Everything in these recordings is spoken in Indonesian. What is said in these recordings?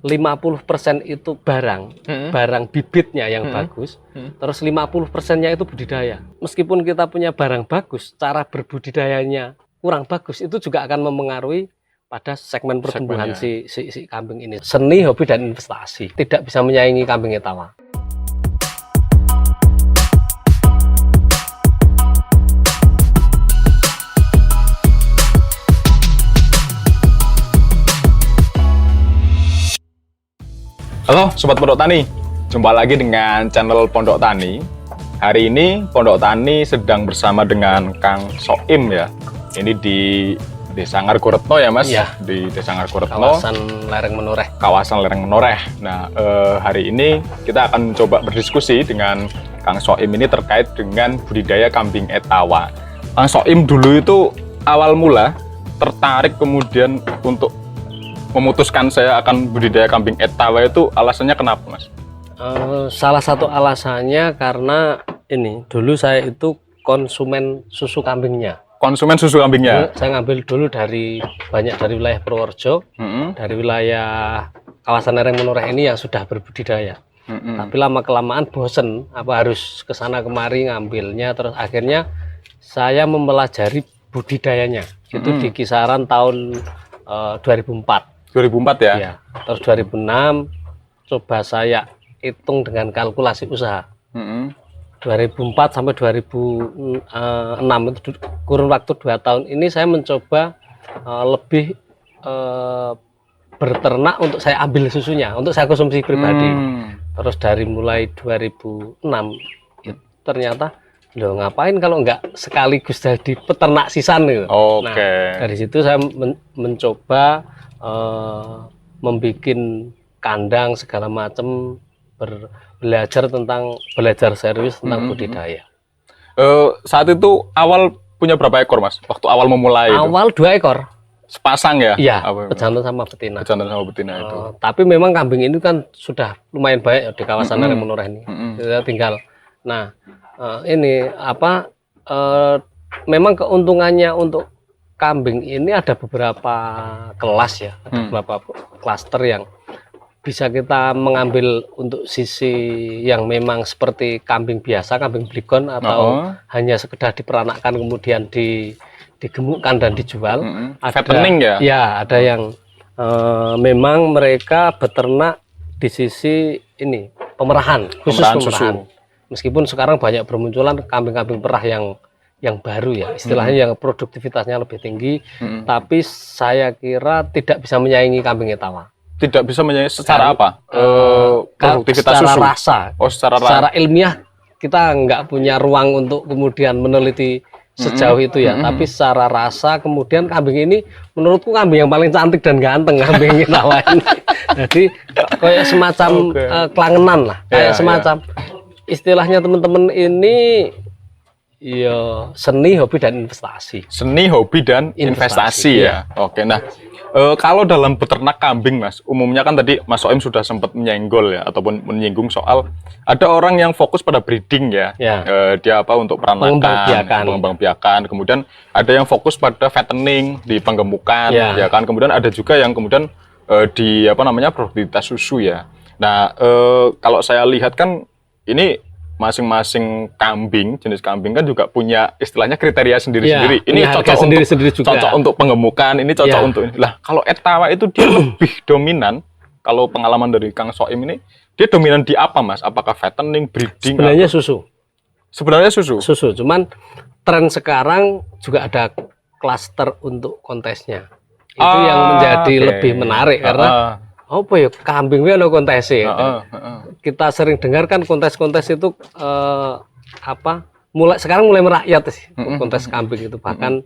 50% itu barang bibitnya yang bagus, terus 50%-nya itu budidaya. Meskipun kita punya barang bagus, cara berbudidayanya kurang bagus, itu juga akan mempengaruhi pada segmen pertumbuhan si kambing ini. Seni, hobi, dan investasi. Tidak bisa menyaingi kambing etawa. Halo Sobat Pondok Tani, jumpa lagi dengan channel Pondok Tani. Hari ini Pondok Tani sedang bersama dengan Kang Soim ya. Ini di Desa Ngargoretno ya Mas? Iya. Di Desa Ngargoretno. Kawasan Lereng Menoreh. Kawasan Lereng Menoreh. Nah, hari ini kita akan coba berdiskusi dengan Kang Soim ini terkait dengan budidaya kambing etawa. Kang Soim dulu itu awal mula tertarik kemudian untuk memutuskan saya akan budidaya kambing etawa itu alasannya kenapa Mas? Salah satu alasannya karena ini dulu saya itu konsumen susu kambingnya. Konsumen susu kambingnya? Saya ngambil dulu banyak dari wilayah Purworejo, dari wilayah kawasan Lereng Menoreh ini yang sudah berbudidaya. Tapi lama kelamaan bosen, harus kesana kemari ngambilnya, terus akhirnya saya mempelajari budidayanya. Itu di kisaran tahun 2004. 2004 ya? Ya, terus 2006 coba saya hitung dengan kalkulasi usaha. 2004 sampai 2006 itu kurun waktu 2 tahun ini saya mencoba lebih berternak untuk saya ambil susunya, untuk saya konsumsi pribadi. Terus dari mulai 2006 ya, ternyata loh ngapain kalau nggak sekaligus jadi peternak sisan gitu. Nah, dari situ saya mencoba membuat kandang segala macam, belajar serius tentang budidaya. Saat itu awal punya berapa ekor Mas? Waktu awal memulai awal itu? 2 ekor. Sepasang ya? Iya, pejantan sama betina. Pejantan sama betina itu. Tapi memang kambing ini kan sudah lumayan banyak di kawasan Lereng Menoreh ini. Kita tinggal. Nah, memang keuntungannya untuk kambing ini ada beberapa kelas ya, ada beberapa klaster yang bisa kita mengambil untuk sisi yang memang seperti kambing biasa, kambing bligon atau hanya sekedar diperanakkan kemudian digemukkan dan dijual. Fattening ya? Ya, ada yang memang mereka beternak di sisi ini pemerahan, khusus pemerahan. Meskipun sekarang banyak bermunculan kambing-kambing perah yang baru ya, istilahnya yang produktivitasnya lebih tinggi, tapi saya kira tidak bisa menyaingi kambing etawa. Tidak bisa menyaingi secara apa? Produktivitas secara susu? Rasa. Secara ilmiah kita nggak punya ruang untuk kemudian meneliti sejauh itu ya, tapi secara rasa kemudian kambing ini menurutku kambing yang paling cantik dan ganteng, kambing etawa ini. Jadi kayak semacam kelangenan lah, kayak semacam istilahnya teman-teman ini. Iya, seni, hobi, dan investasi. Seni, hobi, dan investasi ya. Oke, nah kalau dalam beternak kambing Mas, umumnya kan tadi Mas Soim sudah sempat menyenggol ya, ataupun menyinggung soal ada orang yang fokus pada breeding ya. Dia untuk peranakan, pengembang-biakan. Kemudian ada yang fokus pada fattening, di penggemukan, ya kan. Kemudian ada juga yang kemudian di produktivitas susu ya. Nah, kalau saya lihat kan ini masing-masing kambing, jenis kambing kan juga punya istilahnya kriteria sendiri-sendiri. Ini cocok cocok untuk penggemukan, ini cocok untuk ini. Lah, kalau etawa itu dia lebih dominan. Kalau pengalaman dari Kang Soim ini, dia dominan di apa Mas? Apakah fattening, breeding? Sebenarnya susu. Sebenarnya susu. Susu, cuman tren sekarang juga ada klaster untuk kontesnya. Itu yang menjadi lebih menarik karena kambing itu ada kontes ya. Kita sering dengar kan kontes-kontes itu sekarang mulai merakyat sih, kontes kambing itu. Bahkan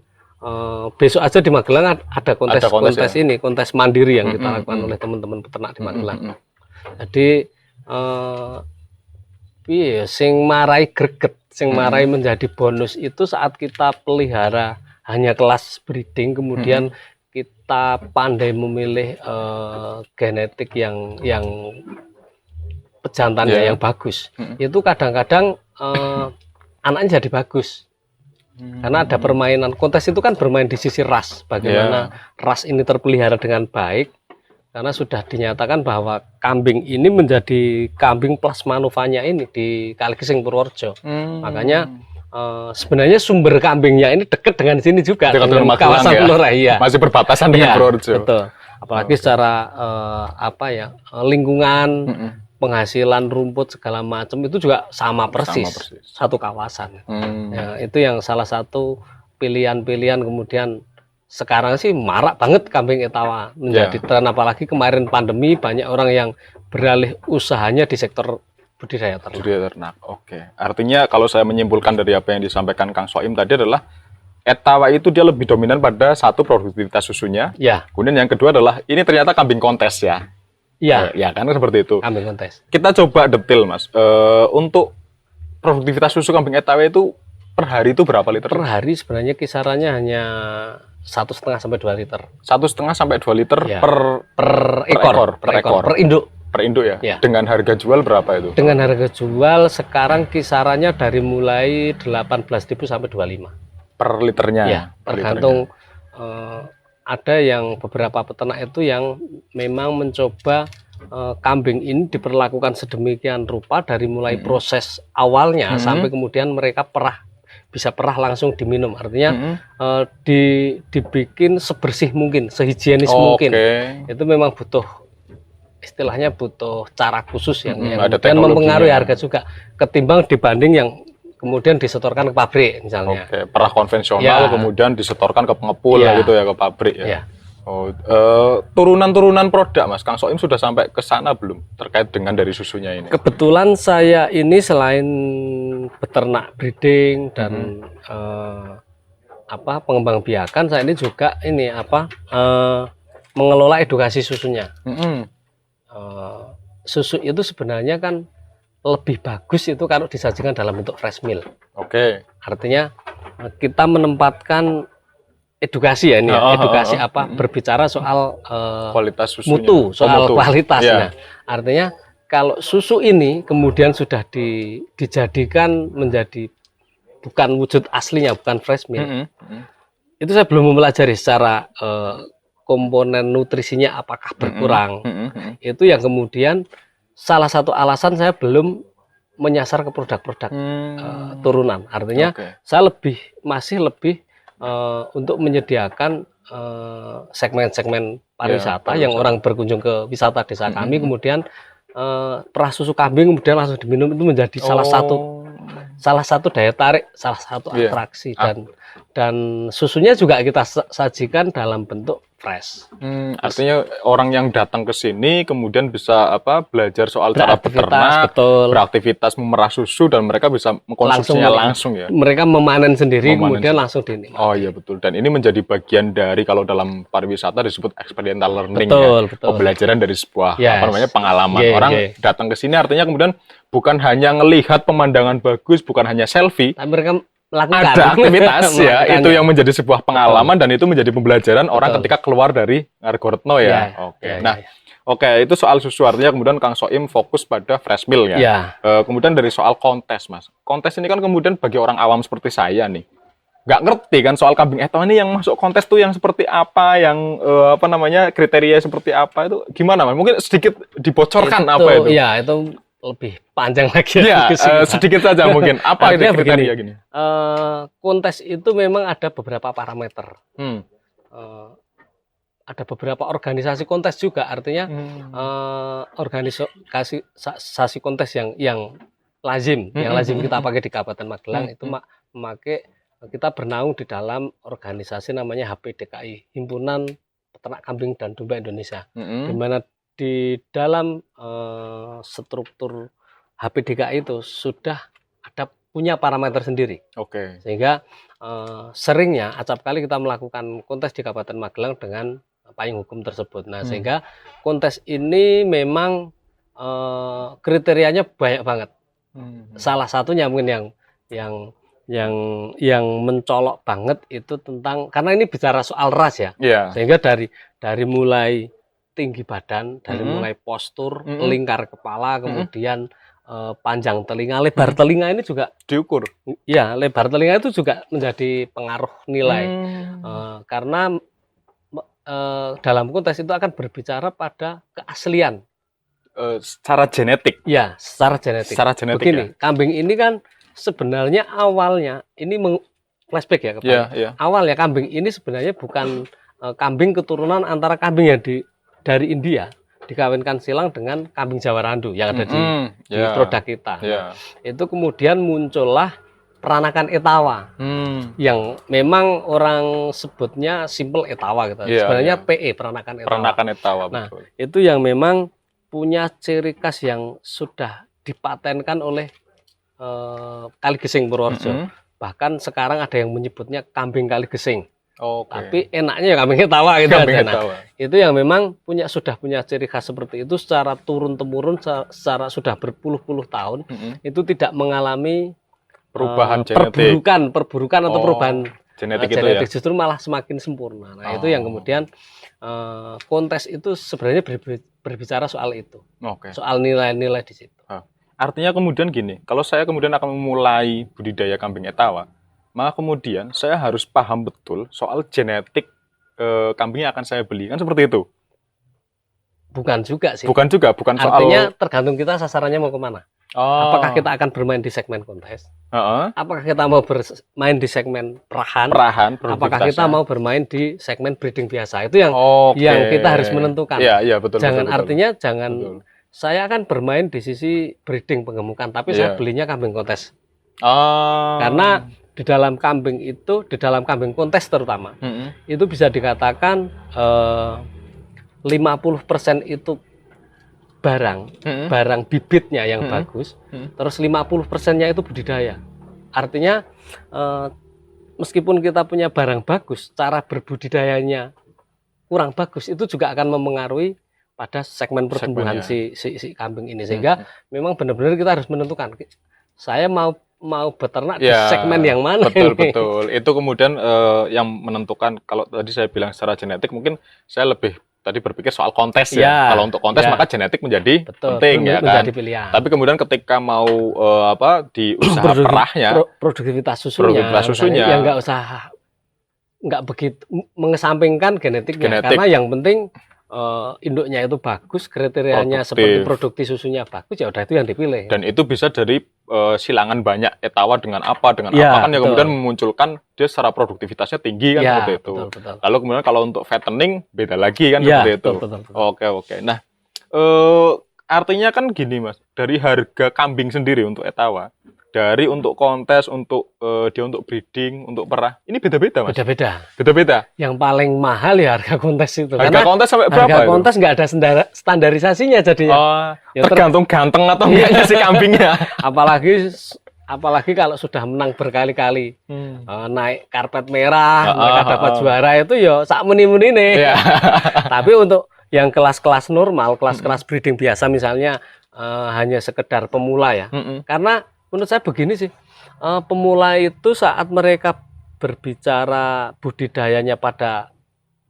besok aja di Magelang ada kontes ini, kontes mandiri yang kita lakukan oleh teman-teman peternak di Magelang. Jadi sing marai greget, sing marai menjadi bonus itu saat kita pelihara hanya kelas breeding, kemudian kita pandai memilih genetik yang pejantannya yang bagus. Itu kadang-kadang anaknya jadi bagus. Karena ada permainan. Kontes itu kan bermain di sisi ras. Bagaimana ras ini terpelihara dengan baik, karena sudah dinyatakan bahwa kambing ini menjadi kambing plus manufanya ini di Kaligesing Purworejo. Makanya sebenarnya sumber kambingnya ini dekat dengan sini juga, Dekat dengan Magelang kawasan ya? Blora, iya. Masih berbatasan dengan Iya, Purworejo. betul. Apalagi secara lingkungan, penghasilan rumput segala macam itu juga sama persis. Satu kawasan. Ya, itu yang salah satu pilihan-pilihan. Kemudian sekarang sih marak banget kambing etawa menjadi tren, apalagi kemarin pandemi banyak orang yang beralih usahanya di sektor budidaya ternak. Budidaya ternak. Oke. Artinya kalau saya menyimpulkan dari apa yang disampaikan Kang Soim tadi adalah etawa itu dia lebih dominan pada satu produktivitas susunya. Ya. Kemudian yang kedua adalah ini ternyata kambing kontes ya. Iya. Ya kan seperti itu. Kambing kontes. Kita coba detail Mas. Untuk produktivitas susu kambing etawa itu per hari itu berapa liter? Per hari sebenarnya kisarannya hanya 1,5 sampai 2 liter. 1,5 sampai 2 liter Ya. per ekor. Per induk. Per induk ya? Ya. Dengan harga jual berapa itu? Dengan harga jual sekarang kisarannya dari mulai 18.000 sampai 25. Per liternya? Ya, tergantung. Ada yang beberapa peternak itu yang memang mencoba kambing ini diperlakukan sedemikian rupa dari mulai proses awalnya sampai kemudian mereka bisa perah langsung diminum. Artinya dibikin sebersih mungkin, sehigienis mungkin. Itu memang butuh, istilahnya butuh cara khusus yang dan mempengaruhi harga juga ketimbang dibanding yang kemudian disetorkan ke pabrik misalnya. Perah konvensional kemudian disetorkan ke pengepul gitu ya, ke pabrik ya. Turunan-turunan produk Mas, Kang Soim sudah sampai ke sana belum terkait dengan dari susunya ini? Kebetulan saya ini selain beternak breeding dan pengembang biakan, saya ini juga mengelola edukasi susunya. Susu itu sebenarnya kan lebih bagus itu kalau disajikan dalam bentuk fresh milk. Artinya kita menempatkan edukasi ya ini, edukasi berbicara soal kualitas susunya. mutu, soal kualitasnya. Artinya kalau susu ini kemudian sudah dijadikan menjadi bukan wujud aslinya, bukan fresh milk. Itu saya belum mempelajari secara komponen nutrisinya apakah berkurang. Itu yang kemudian salah satu alasan saya belum menyasar ke produk-produk turunan. Artinya saya masih lebih untuk menyediakan segmen-segmen pariwisata yang orang berkunjung ke wisata desa kami, kemudian perah susu kambing kemudian langsung diminum, itu menjadi salah satu daya tarik, salah satu atraksi. Dan susunya juga kita sajikan dalam bentuk fresh. Artinya orang yang datang ke sini kemudian bisa belajar soal cara beternak, beraktivitas memerah susu, dan mereka bisa mengkonsumsinya langsung ya. Mereka memanen sendiri kemudian langsung dinikmati. Oh iya betul. Dan ini menjadi bagian dari, kalau dalam pariwisata disebut experiential learning, pembelajaran dari sebuah pengalaman. Orang datang ke sini artinya kemudian bukan hanya melihat pemandangan bagus, bukan hanya selfie, tapi mereka ada aktivitas ya, itu yang menjadi sebuah pengalaman. Dan itu menjadi pembelajaran orang ketika keluar dari Ngargoretno ya. Itu soal susu. Artinya kemudian Kang Soim fokus pada fresh milk ya. Kemudian dari soal kontes Mas, kontes ini kan kemudian bagi orang awam seperti saya nih nggak ngerti kan soal kambing etawa ini, yang masuk kontes tuh yang seperti apa, yang kriteria seperti apa, itu gimana Mas? Mungkin sedikit dibocorkan apa itu? Iya, itu lebih panjang lagi. Ya, sedikit saja mungkin. Apa itu kriteria gini? Kontes itu memang ada beberapa parameter. Ada beberapa organisasi kontes juga. Artinya organisasi kontes yang lazim kita pakai di Kabupaten Magelang itu memakai, kita bernaung di dalam organisasi namanya HPDKI, Himpunan Peternak Kambing dan Domba Indonesia. Di mana di dalam struktur HPDKI itu sudah ada punya parameter sendiri. Sehingga seringnya acap kali kita melakukan kontes di Kabupaten Magelang dengan payung hukum tersebut. Nah, sehingga kontes ini memang kriterianya banyak banget. Salah satunya mungkin yang mencolok banget itu tentang, karena ini bicara soal ras ya. Sehingga dari mulai tinggi badan, dari mulai postur, lingkar kepala, kemudian panjang telinga, lebar telinga ini juga diukur. Ya, lebar telinga itu juga menjadi pengaruh nilai. Karena dalam kontes itu akan berbicara pada keaslian. Secara genetik. Ya, secara genetik. Secara genetik. Begini, Ya? kambing ini kan sebenarnya awalnya ini flashback ya, awalnya kambing ini sebenarnya bukan kambing keturunan antara kambing yang dari India dikawinkan silang dengan kambing Jawa Randu yang ada di produk kita. Nah, itu kemudian muncullah peranakan Etawa yang memang orang sebutnya simple Etawa gitu. Sebenarnya PE, peranakan Etawa. Peranakan Etawa, nah, betul. itu yang memang punya ciri khas yang sudah dipatenkan oleh Kaligesing Purworejo. Bahkan sekarang ada yang menyebutnya kambing Kaligesing. Tapi enaknya ya kambing Etawa gitu aja. Nah, itu yang memang sudah punya ciri khas seperti itu secara turun temurun, secara sudah berpuluh-puluh tahun itu tidak mengalami perubahan genetik, perburukan atau perubahan genetik, justru malah semakin sempurna. Nah, itu yang kemudian kontes itu sebenarnya berbicara soal itu, soal nilai-nilai di situ. Artinya kemudian gini, kalau saya kemudian akan memulai budidaya kambing Etawa, maka kemudian saya harus paham betul soal genetik kambing yang akan saya beli, kan seperti itu? Bukan juga sih. Bukan soal. Artinya tergantung kita sasarannya mau kemana. Apakah kita akan bermain di segmen kontes? Apakah kita mau bermain di segmen perahan? Apakah kita mau bermain di segmen breeding biasa? Itu yang kita harus menentukan. Iya, betul. Artinya jangan saya akan bermain di sisi breeding pengemukan, tapi saya belinya kambing kontes. Karena di dalam kambing itu, di dalam kambing kontes terutama, itu bisa dikatakan 50% itu barang bibitnya yang bagus, terus 50%-nya itu budidaya. Artinya meskipun kita punya barang bagus, cara berbudidayanya kurang bagus, itu juga akan memengaruhi pada segmen pertumbuhan si kambing ini. Sehingga memang benar-benar kita harus menentukan, saya mau beternak di segmen yang mana. Betul. Itu kemudian yang menentukan. Kalau tadi saya bilang secara genetik, mungkin saya lebih tadi berpikir soal kontes ya. Kalau untuk kontes maka genetik menjadi penting ya kan. Pilihan. Tapi kemudian ketika mau di usaha perahnya, produktivitas susunya, ya nggak begitu mengesampingkan genetiknya. Karena yang penting induknya itu bagus, kriterianya seperti produksi susunya bagus, ya udah itu yang dipilih. Dan itu bisa dari silangan banyak Etawa dengan apa kan yang kemudian memunculkan dia secara produktivitasnya tinggi kan, seperti itu. Betul. Lalu kemudian kalau untuk fattening beda lagi kan, seperti itu. Betul. Oke. Nah, artinya kan gini Mas, dari harga kambing sendiri untuk Etawa, dari untuk kontes, untuk dia untuk breeding, untuk perah, ini beda-beda Mas? Beda-beda. Yang paling mahal ya harga kontes itu. Harga kontes sampai berapa? Harga kontes nggak ada standarisasinya jadinya. Tergantung ganteng atau enggaknya si kambingnya. Apalagi kalau sudah menang berkali-kali, naik karpet merah, mereka dapat juara itu ya sak muni-muni nih. Tapi untuk yang kelas-kelas normal, kelas-kelas breeding biasa misalnya hanya sekedar pemula ya. Karena menurut saya begini sih, pemula itu saat mereka berbicara budidayanya pada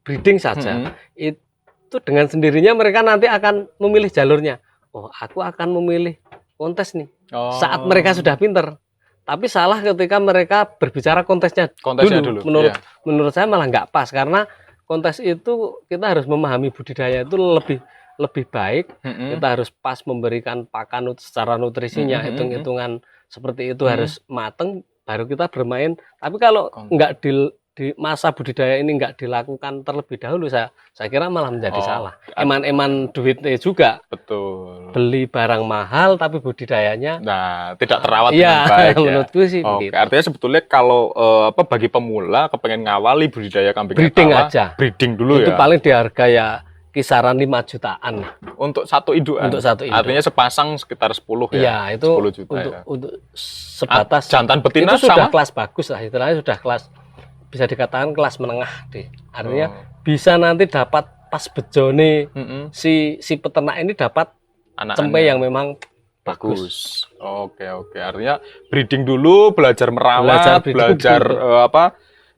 breeding saja, itu dengan sendirinya mereka nanti akan memilih jalurnya. Oh, aku akan memilih kontes nih. Saat mereka sudah pinter. Tapi salah ketika mereka berbicara kontesnya dulu. Menurut saya malah nggak pas, karena kontes itu kita harus memahami budidaya itu lebih baik. Kita harus pas memberikan pakan secara nutrisinya, hitung-hitungan seperti itu harus mateng, baru kita bermain. Tapi kalau nggak di masa budidaya ini nggak dilakukan terlebih dahulu, saya kira malah menjadi salah. Eman-eman duitnya juga. Betul. Beli barang mahal tapi budidayanya tidak terawat dengan baik. Menurutku sih begitu. Artinya sebetulnya kalau bagi pemula kepengen ngawali budidaya kambing breeding Etawa, aja. Breeding dulu itu ya. Itu paling di harga ya kisaran 5 jutaan. Untuk satu indukan. Artinya sepasang sekitar 10 ya. Iya, itu 10 juta untuk sebatas jantan betina itu sudah kelas bagus lah, istilahnya sudah kelas, bisa dikatakan kelas menengah deh. Artinya bisa nanti dapat pas bejone si peternak ini dapat cempe yang memang bagus. Oke. Artinya breeding dulu, belajar merawat, belajar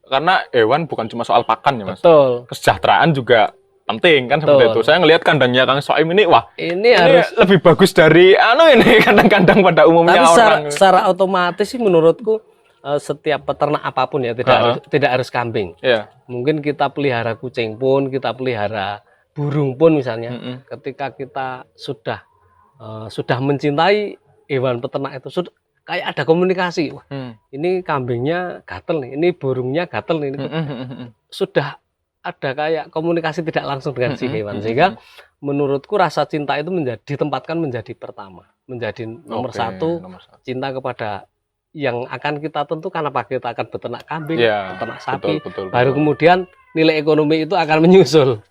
karena hewan bukan cuma soal pakan ya Mas. Betul. Kesejahteraan juga penting kan, seperti itu. Saya ngelihat kandangnya Kang Soim ini, ini harus lebih bagus dari ini kandang-kandang pada umumnya. Tapi secara otomatis sih menurutku setiap peternak apapun ya, tidak harus kambing. Iya. Mungkin kita pelihara kucing pun, kita pelihara burung pun misalnya. Ketika kita sudah mencintai hewan peternak itu, sudah kayak ada komunikasi. Wah, ini kambingnya gatel nih, ini burungnya gatel nih. Sudah ada kayak komunikasi tidak langsung dengan si hewan, sehingga menurutku rasa cinta itu ditempatkan menjadi pertama, menjadi nomor satu. Cinta kepada yang akan kita tentukan, apa kita akan beternak kambing, beternak sapi, baru kemudian nilai ekonomi itu akan menyusul.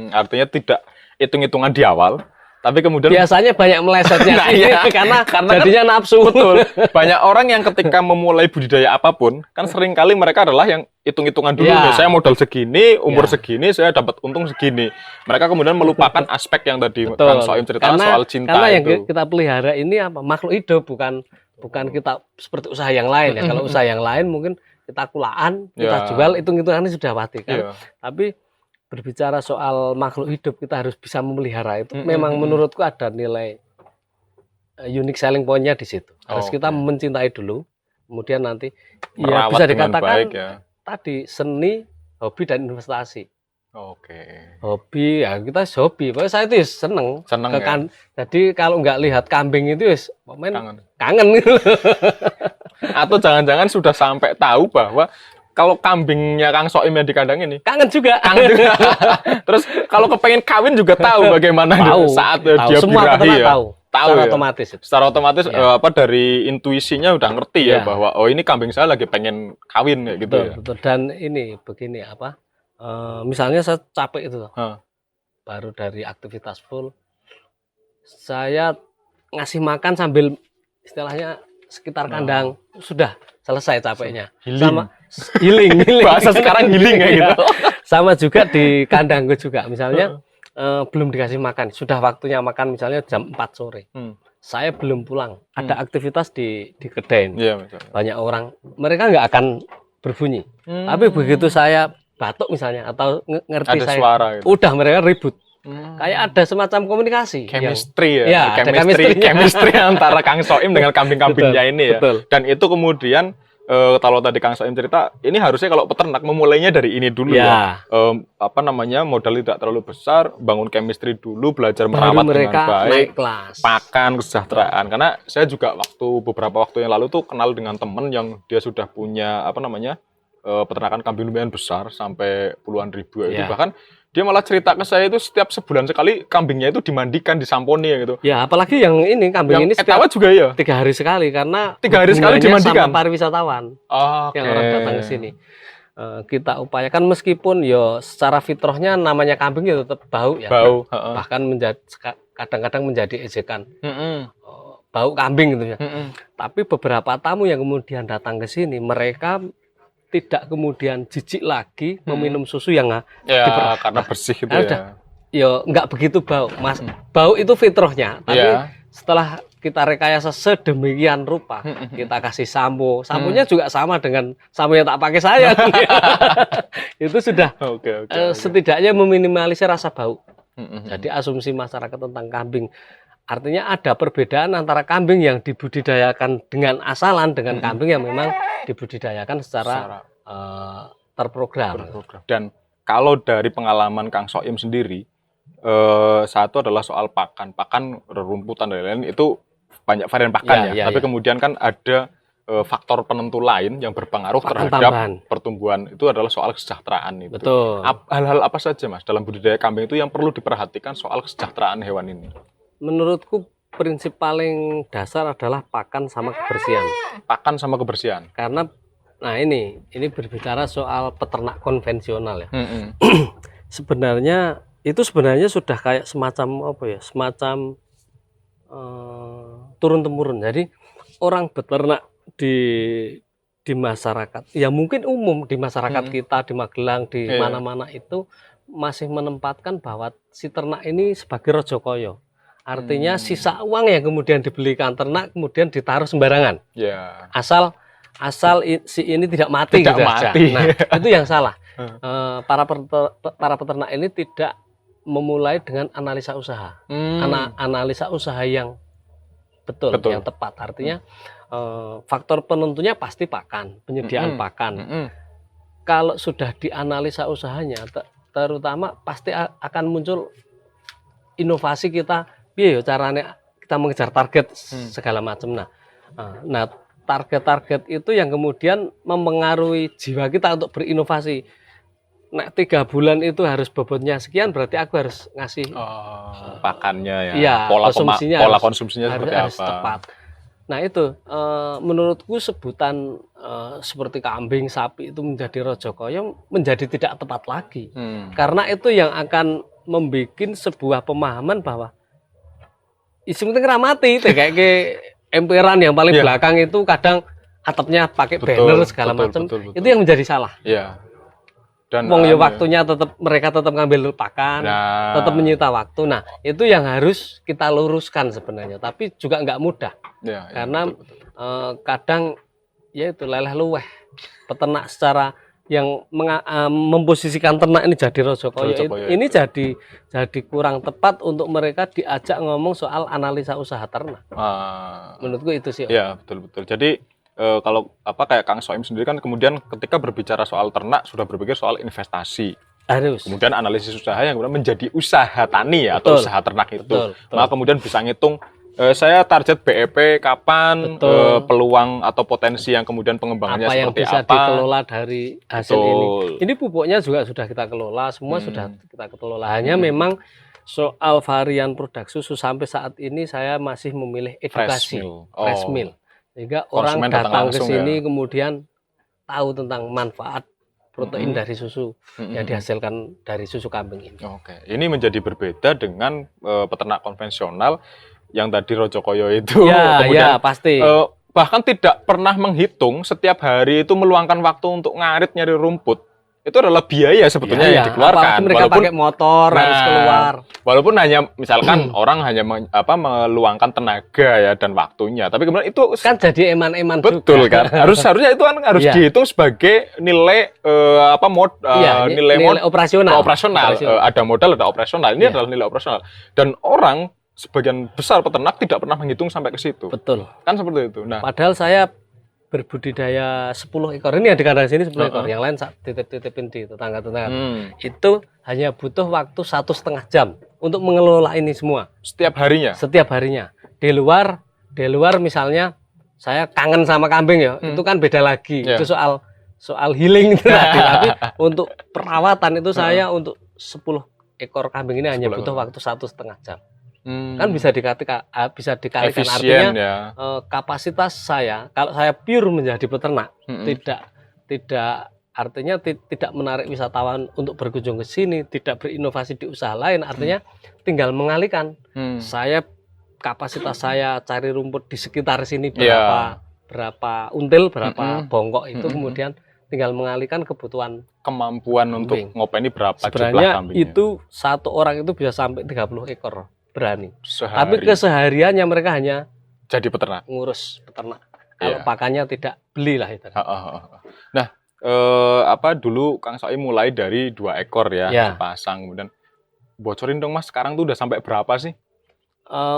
Artinya tidak hitung-hitungan di awal, tapi kemudian biasanya banyak melesetnya karena jadinya kan, nafsu. Betul. Banyak orang yang ketika memulai budidaya apapun, kan seringkali mereka adalah yang hitung-hitungan dulu. Saya modal segini, umur segini, saya dapat untung segini. Mereka kemudian melupakan aspek yang tadi Kang Soim ceritakan soal cinta. Karena yang kita pelihara ini apa? Makhluk hidup, bukan kita seperti usaha yang lain ya. Kalau usaha yang lain mungkin kita kulaan, kita jual, hitung-hitungan ini sudah pasti kan. Tapi berbicara soal makhluk hidup, kita harus bisa memelihara itu. Memang menurutku ada nilai unique selling point-nya di situ. Harus kita mencintai dulu, kemudian nanti ya bisa dikatakan tadi seni, hobi dan investasi. Hobi ya kita hobi, pokoknya saya itu seneng ya? Jadi kalau nggak lihat kambing itu kangen gitu. Atau jangan-jangan sudah sampai tahu bahwa kalau kambingnya Kang Soim yang di kandang ini kangen juga. Terus kalau kepengen kawin juga tahu bagaimana saat dia semua birahi ya. Tahu secara otomatis. Secara otomatis dari intuisinya udah ngerti ya bahwa ini kambing saya lagi pengen kawin kayak gitu. Betul. Dan ini begini misalnya saya capek itu, baru dari aktivitas full, saya ngasih makan sambil istilahnya sekitar kandang, sudah selesai capeknya. Healing. Bahasa sekarang healing ya gitu. Sama juga di kandangku juga, misalnya belum dikasih makan, sudah waktunya makan misalnya jam 4 sore. Saya belum pulang, ada aktivitas di kedai. Banyak orang, mereka nggak akan berbunyi. Tapi begitu saya batuk misalnya atau ngerti ada saya suara gitu. Udah mereka ribut. Kayak ada semacam komunikasi, chemistry chemistry antara Kang Soim dengan kambing-kambingnya ini ya. Dan itu kemudian kalau tadi Kang Soim cerita, ini harusnya kalau peternak memulainya dari ini dulu ya. Modal tidak terlalu besar, bangun chemistry dulu, belajar merawat dengan baik, pakan, kesejahteraan. Karena saya juga beberapa waktu yang lalu tuh kenal dengan teman yang dia sudah punya peternakan kambing lumayan besar sampai puluhan ribu itu. Bahkan dia malah cerita ke saya itu setiap sebulan sekali kambingnya itu dimandikan, disamponi gitu. Ya, apalagi yang ini kambing ini setiap juga ya 3 hari sekali, karena 3 hari sekali dimandikan sama pariwisatawan yang orang datang ke sini. Kita upayakan meskipun secara fitrahnya namanya kambing ya tetap bau ya. Bahkan kadang-kadang menjadi ejekan. Bau kambing gitu ya. Tapi beberapa tamu yang kemudian datang ke sini, mereka tidak kemudian jijik lagi meminum susu yang karena bersih itu nggak begitu bau, Mas. Bau itu fitrahnya, tapi setelah kita rekayasa sedemikian rupa, kita kasih samponya juga sama dengan sampo yang tak pakai saya. Itu sudah setidaknya meminimalisir rasa bau. Jadi asumsi masyarakat tentang kambing, artinya ada perbedaan antara kambing yang dibudidayakan dengan asalan dengan kambing yang memang dibudidayakan secara terprogram. Dan kalau dari pengalaman Kang Soim sendiri, satu adalah soal pakan, rerumputan dan lain-lain itu banyak varian pakan tapi kemudian kan ada faktor penentu lain yang berpengaruh terhadap pertumbuhan, itu adalah soal kesejahteraan itu. Betul. Hal-hal apa saja Mas dalam budidaya kambing itu yang perlu diperhatikan soal kesejahteraan hewan ini? Menurutku prinsip paling dasar adalah pakan sama kebersihan. Pakan sama kebersihan. Karena ini berbicara soal peternak konvensional ya. Sebenarnya sudah kayak semacam turun temurun. Jadi orang beternak di masyarakat, ya mungkin umum di masyarakat kita di Magelang, di mana-mana itu masih menempatkan bahwa si ternak ini sebagai rojokoyo. Artinya sisa uang yang kemudian dibelikan ternak kemudian ditaruh sembarangan. Asal si ini tidak mati. Nah, itu yang salah. Para peternak ini tidak memulai dengan analisa usaha. Analisa usaha yang betul, yang tepat. Artinya faktor penentunya pasti pakan, penyediaan pakan. Kalau sudah dianalisa usahanya, terutama pasti akan muncul inovasi kita, piye ya caranya kita mengejar target segala macam. Nah, target-target itu yang kemudian mempengaruhi jiwa kita untuk berinovasi. Nah, 3 bulan itu harus bobotnya sekian, berarti aku harus ngasih pakannya ya, iya, pola konsumsinya konsumsinya seperti harus apa. tepat. Nah itu menurutku sebutan seperti kambing, sapi itu menjadi rojokoyo menjadi tidak tepat lagi. Karena itu yang akan membuat sebuah pemahaman bahwa isu penting ramati, kayak emperan yang paling belakang itu kadang atapnya pakai banner segala macam, itu yang menjadi salah. Iya. Dan waktunya mereka tetap ngambil pakan, tetap menyita waktu. Nah itu yang harus kita luruskan sebenarnya, tapi juga nggak mudah. Karena kadang ya itu leleh luweh peternak secara yang memposisikan ternak ini jadi rojokoyo ini jadi kurang tepat untuk mereka diajak ngomong soal analisa usaha ternak. Menurutku itu sih. Ya betul. Jadi kalau kayak Kang Soim sendiri kan kemudian ketika berbicara soal ternak sudah berpikir soal investasi. Harus. Kemudian analisis usaha yang kemudian menjadi usaha tani ya, atau usaha ternak itu. Betul. Maka kemudian bisa ngitung saya target BEP kapan, peluang atau potensi yang kemudian pengembangannya apa yang seperti bisa apa. dikelola dari hasil ini. Ini pupuknya juga sudah kita kelola, semua sudah kita kelola. Hanya memang soal varian produk susu sampai saat ini saya masih memilih edukasi fresh milk. Sehingga orang datang ke sini kemudian tahu tentang manfaat protein dari susu yang dihasilkan dari susu kambing ini. Ini menjadi berbeda dengan peternak konvensional yang tadi rojokoyo itu. Kemudian pasti. Bahkan tidak pernah menghitung setiap hari itu meluangkan waktu untuk ngarit nyari rumput. Itu adalah biaya sebetulnya yang dikeluarkan. Apalagi mereka pakai motor harus keluar. Walaupun hanya misalkan orang hanya meluangkan tenaga ya dan waktunya, tapi kemudian itu kan jadi eman-eman betul juga. Kan. Harusnya itu kan harus dihitung sebagai nilai nilai operasional. Ada modal, ada operasional. Ini adalah nilai operasional. Dan orang sebagian besar peternak tidak pernah menghitung sampai ke situ. Betul. Kan seperti itu. Nah, padahal saya berbudidaya 10 ekor ini yang di kandang sini 10 ekor, yang lain titip-titipin di tetangga-tetangga. Itu hanya butuh waktu 1,5 jam untuk mengelola ini semua. Setiap harinya. Di luar misalnya saya kangen sama kambing ya, itu kan beda lagi. Itu soal healing itu tadi. Tapi untuk perawatan itu saya untuk 10 ekor kambing ini hanya butuh waktu 1,5 jam. Kan bisa dikalikan artinya kapasitas saya kalau saya pure menjadi peternak tidak artinya tidak menarik wisatawan untuk berkunjung ke sini, tidak berinovasi di usaha lain, artinya tinggal mengalihkan. Saya kapasitas saya cari rumput di sekitar sini berapa until, berapa bongkok itu kemudian tinggal mengalihkan kebutuhan kemampuan untuk ngopeni berapa sebenarnya jumlah kambingnya. Itu satu orang itu bisa sampai 30 ekor. Berani. Tapi kesehariannya mereka hanya jadi peternak, ngurus peternak. Kalau pakannya tidak belilah itu. Nah, dulu Kang Soim mulai dari 2 ekor ya, sepasang, kemudian bocorin dong Mas, sekarang tuh udah sampai berapa sih?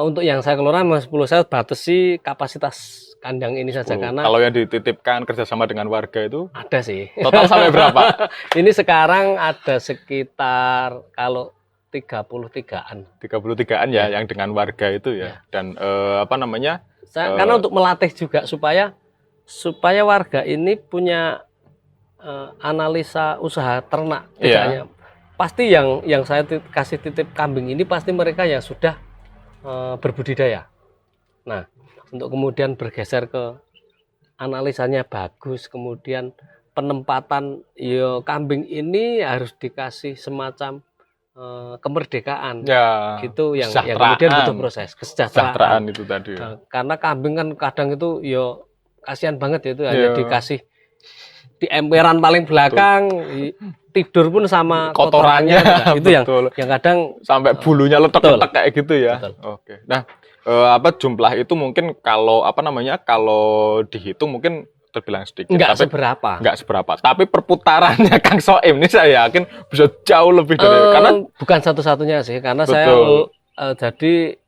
Untuk yang saya kelola Mas 10 saya batasi kapasitas kandang ini saja karena kalau yang dititipkan kerjasama dengan warga itu ada sih. Total sampai berapa? Ini sekarang ada sekitar kalau 33-an. 33-an ya yang dengan warga itu ya. Dan karena untuk melatih juga supaya warga ini punya analisa usaha ternak. Tidak hanya pasti yang saya kasih titip kambing ini pasti mereka yang sudah berbudidaya. Nah, untuk kemudian bergeser ke analisanya bagus, kemudian penempatan kambing ini harus dikasih semacam kemerdekaan gitu yang kemudian butuh proses kesejahteraan itu tadi karena kambing kan kadang itu kasihan banget ya itu hanya dikasih di emperan paling belakang tidur pun sama kotorannya itu yang kadang sampai bulunya letek-letek kayak gitu ya. Oke. Nah, jumlah itu mungkin kalau kalau dihitung mungkin terbilang sedikit, enggak seberapa. Tapi perputarannya Kang Soim ini saya yakin bisa jauh lebih dari karena bukan satu-satunya sih, karena saya jadi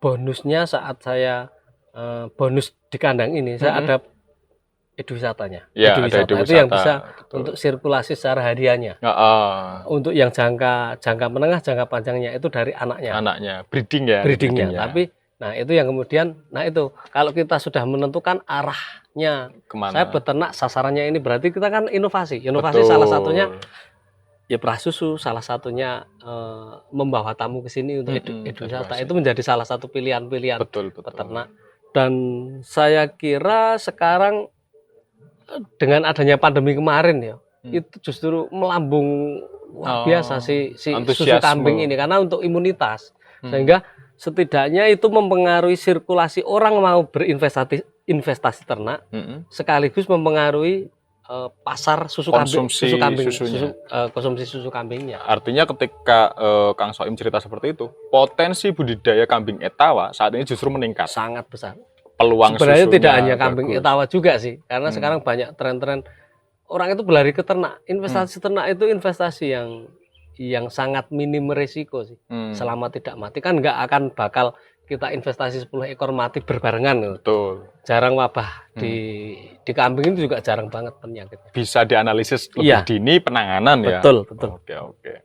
bonusnya saat saya bonus di kandang ini saya ada eduwisatanya. Ya, Eduwisata ada itu yang eduwisata, bisa betul. untuk sirkulasi secara hariannya. Untuk yang jangka menengah, jangka panjangnya itu dari anaknya. Breeding ya. Breedingnya. Tapi nah itu yang kemudian, nah itu kalau kita sudah menentukan arahnya, Kemana? saya beternak sasarannya ini berarti kita kan inovasi. Inovasi Betul. salah satunya ya perah susu, salah satunya membawa tamu ke sini untuk eduwisata. Itu menjadi salah satu pilihan-pilihan peternak. Dan saya kira sekarang dengan adanya pandemi kemarin ya, itu justru melambung luar biasa si susu kambing ini karena untuk imunitas. Sehingga setidaknya itu mempengaruhi sirkulasi orang mau berinvestasi ternak, sekaligus mempengaruhi pasar susu konsumsi susu kambingnya. Artinya ketika Kang Soim cerita seperti itu, potensi budidaya kambing etawa saat ini justru meningkat. Sangat besar. Peluang sebenarnya susunya tidak hanya kambing bagus. etawa juga sih, karena sekarang banyak tren-tren orang itu berlari ke ternak. Investasi ternak itu investasi yang sangat minim risiko sih. Selama tidak mati kan nggak akan bakal kita investasi 10 ekor mati berbarengan. Betul. Jarang wabah di kambing itu juga jarang banget penyakit. Bisa dianalisis lebih dini penanganan ya. Betul. Oke.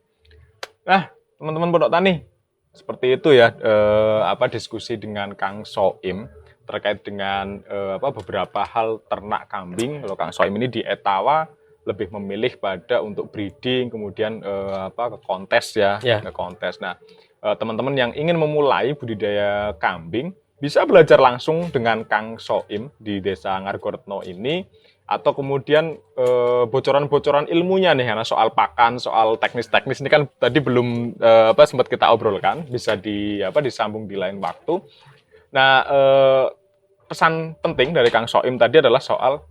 Nah, teman-teman Pondok Tani, seperti itu ya diskusi dengan Kang Soim terkait dengan beberapa hal ternak kambing. Kalau Kang Soim ini di etawa lebih memilih pada untuk breeding, kemudian ke kontes ya, ke kontes. Nah, teman-teman yang ingin memulai budidaya kambing bisa belajar langsung dengan Kang Soim di Desa Ngargoretno ini, atau kemudian bocoran-bocoran ilmunya nih, karena soal pakan, soal teknis-teknis ini kan tadi belum sempat kita obrolkan, bisa disambung di lain waktu. Nah, pesan penting dari Kang Soim tadi adalah soal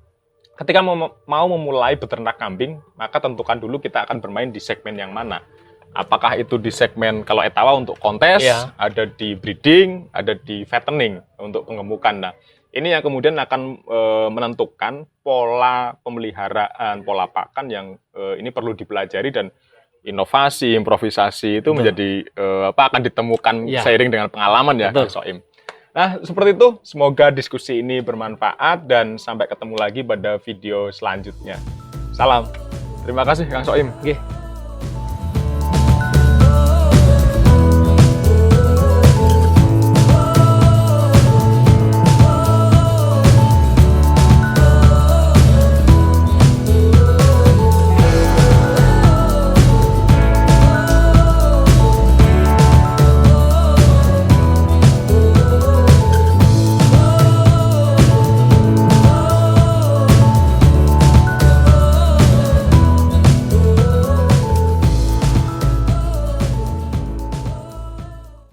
ketika mau memulai beternak kambing, maka tentukan dulu kita akan bermain di segmen yang mana. Apakah itu di segmen kalau etawa untuk kontes, ada di breeding, ada di fattening untuk pengemukan. Nah, ini yang kemudian akan menentukan pola pemeliharaan, pola pakan yang ini perlu dipelajari, dan inovasi, improvisasi itu menjadi akan ditemukan seiring dengan pengalaman ya, Kang Soim. Nah, seperti itu. Semoga diskusi ini bermanfaat dan sampai ketemu lagi pada video selanjutnya. Salam. Terima kasih Kang Soim.